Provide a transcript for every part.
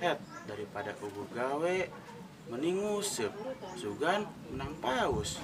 Daripada ugu gawe mending ngusep sugan menang paus.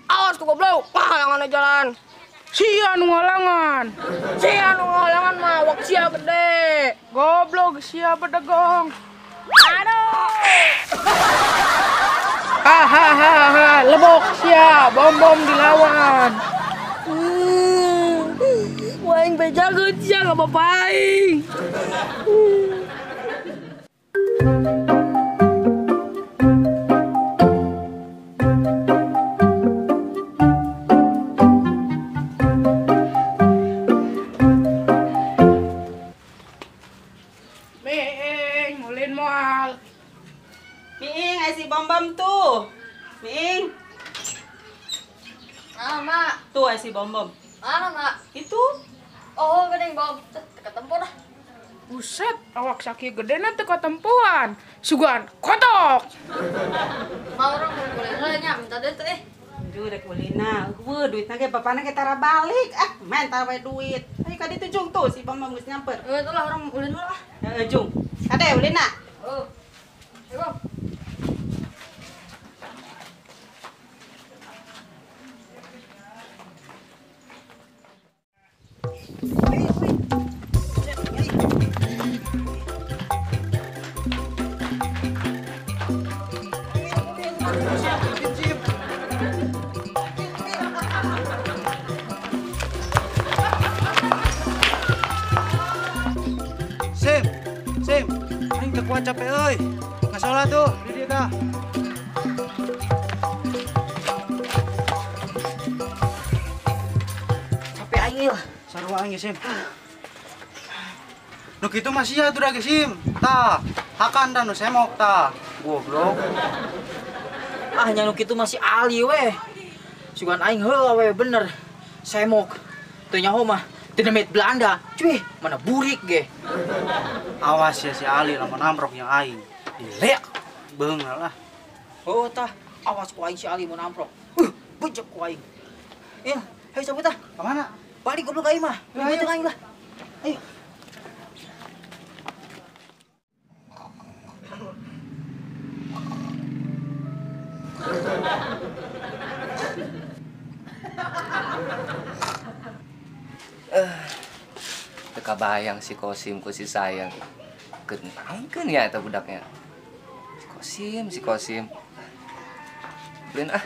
Awas tuh goblok, halangan jalan. Sia nu ngalangan. Sia nu halangan mah wak sia gede. Goblok sia bedegong. Aduh. Hahaha, lebok sia, bom dilawan. Waing bejago sia enggak apa-apa aing. Miing, ulin moal. Miing, ay si Bom-Bom tuh. Miing. Mak. Tuh ay si Bom-Bom. Mana, Mak? Itu. Oh, gede bom. Ketemu dah. Buset, awak sakit gede nanti ketempuan. Sugan, kotok. Mau orang boleh nya minta duit tuh Aduh, dek ulina. Duitnya ge bapana ge tara balik. Main tara we duit. Ay ka ditu Jung tuh si Bom-Bom geus nyamper. Itu lah orang ulin dulu lah. Jung. Ade ulina. Oh. Ayo, Bang. Sim, aing teu kuat capek euy. Ngasola tuh, di dieu dah. Capek aing ieu. Sarua aing ge, Sim. Nu kitu mah sia tuh ge, Sim. Tah, hakan dah nu semok tah. Goblok. Nya nu kitu masih ali weh. Sugan aing heula weh bener. Semok. Teu nyaho mah dinamit Belanda. Cuy, mana burik ge. Awas ya si Ali lamun amrok yang aing. Dilek beungeul lah. Oh tah, awas ku aing si Ali mun amprok. Bejek ku aing. Ya, ayo cabut tah. Ka mana? Balik goblok aing mah. Bejek aing lah. Ayo. Teka bayang si Kosim ku si sayang. Kenaikeun ya eta budaknya. Si Kosim. Beliin ah.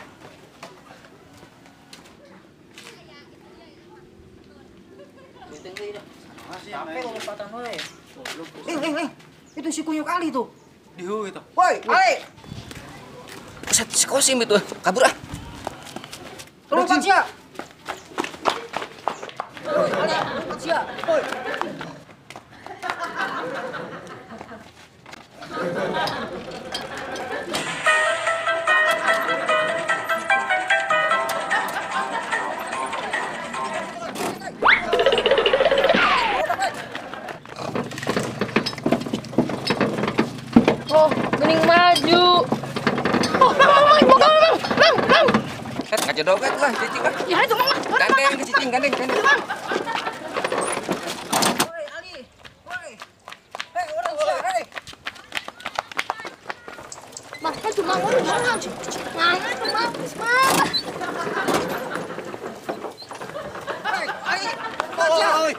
Capek lompatan we. Ling. Itu si kunyuk Ali tuh. Dihu itu. Woi, Ali. Buset, si Kosim itu. Kabur ah. Lompat sia. Woi, Ali, lompat sia. Woi. Oh, gening maju. Oh, Mang. Ngajak dogat lah, cicing lah. Ya itu, Mang. Gandeng ke cicing, gandeng. Woi, Ali. Woi. Hei, orang sia, hei. Mang, itu Mang. Mang, itu Mang. Hei, Ali. Lompat sia. Oi.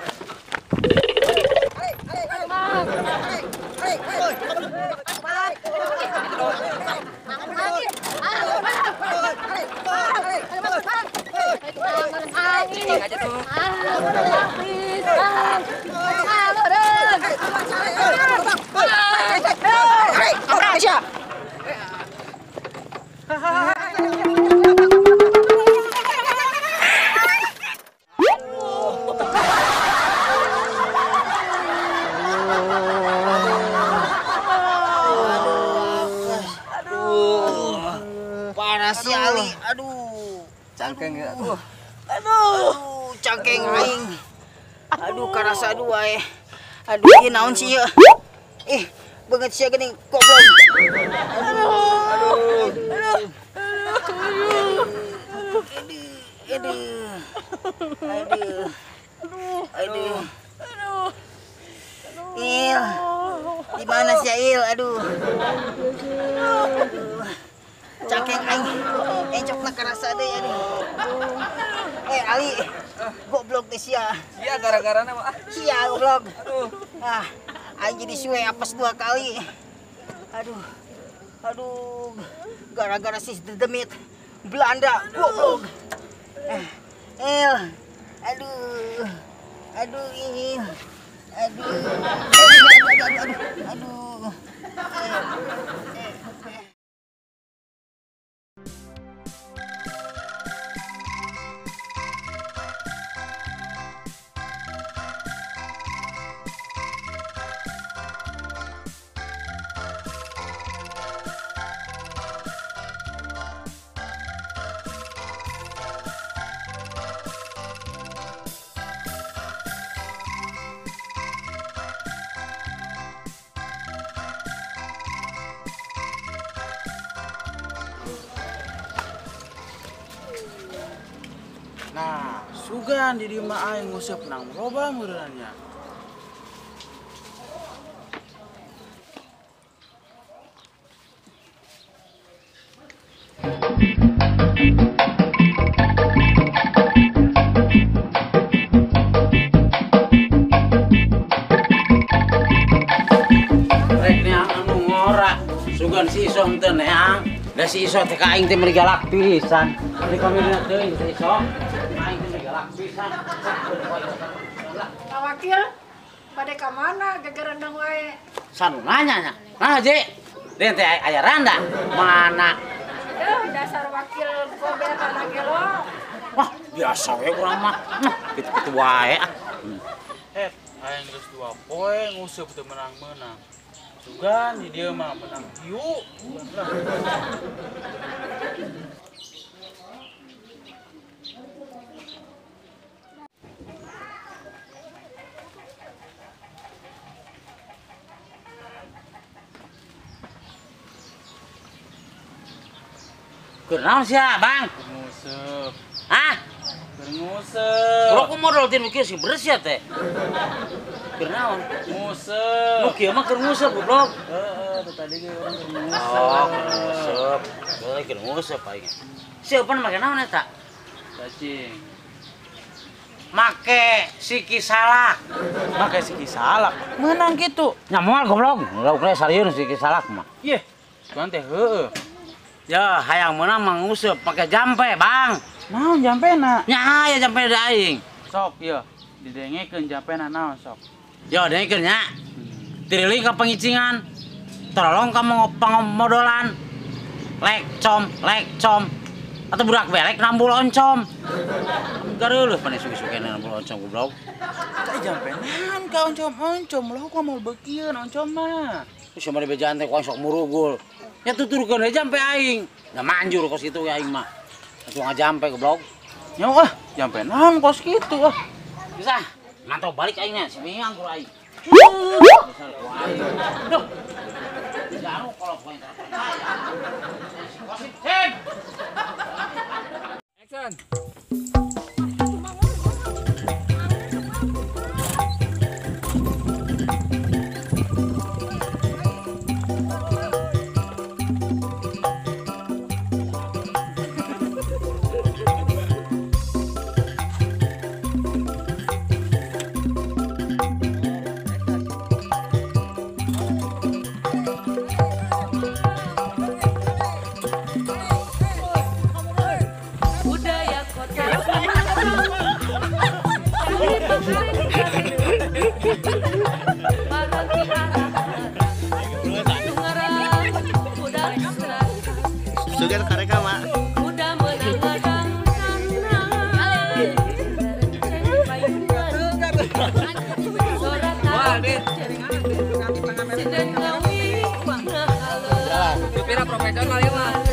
Cicing aja tuh. Panas si Ali. Aduh. Cangkeng ya. Aduh, cangkeng aing. Aduh, karasa aduh wae. Aduh, ieu naon sih ieu? Banget sia geuning goblok. Aduh. Il. Di mana sih Il? Aduh. Cakeng aing. Encokna karasa deui aduh. Ali. Goblok teh sia. Iya gara-garana mah. Sia goblok. Aing jadi suwe apes 2 kali. Aduh. Gara-gara si dedemit Belanda goblok. Il. Aduh. Il. Aduh. Nah, sugan di dieu mah aing nguseup nang loba meureunnya. Rek neang anu ngora, sugan si Isong teh neang. Da si Isong teh ka aing teh meuli galak pisan. Di kami lihat teuing si Isong. Aing teh meuli galak pisan. Pak Wakil, pada ka mana gegerendeng wae? Sanu nanya nya. Nah, Je. Den teh aya randa. Mana? Dasar wakil gober anak gelo. Wah, biasa we urang mah. Gitu-gitu wae ah. Aing geus 2 poe nguseup teu menang-menang. Sugan di dieu mah menang hiu. Keur naon sia, Bang? Nguseup. Hah? Nguseup. Bro ku modal tinu kieu si beres ya teh. Keur naon? Nguseup. Nu kieu mah keur nguseup goblok. Heeh, tadi ge urang keur nguseup. Oh, keur nguseup. Geus keur nguseup aing. Sieupeun make naon eta? Cacing. Make siki salak. Make siki salak. Meunang kitu. Nya moal goblok. Laukna sarieun siki salak mah. Yeh, cuman teh heueuh. Ya, hayang meunang mah nguseup pake jampe, Bang. Naon jampena? Nya aya jampe da aing. Sok ieu, didengekeun jampena naon sok. Yo, dengekeun nya. Tiriling ka pangicingan. Tolong kamu pangomodolan. Lek com. Atau budak belek nambul oncom. Gareuleus pane sugi-sugi nambul oncom goblok. Teh jampenan ka oncom lah ku mau beukieun oncom mah. Geus mah dibejaan teh ku sok murugul. Nya tuturkeun aja jampe aing. Da manjur kos kitu aing mah. Atuh ngajampe goblok. Nya jampenan kos kitu ah. Bisa. Mantau balik aingnya, semiang ku aing. Besar ku aing. Duh. Jaru kalau poin terpercaya. Wasit, Sen. Action. Sugar kareka mak. Profesional ya, Mas.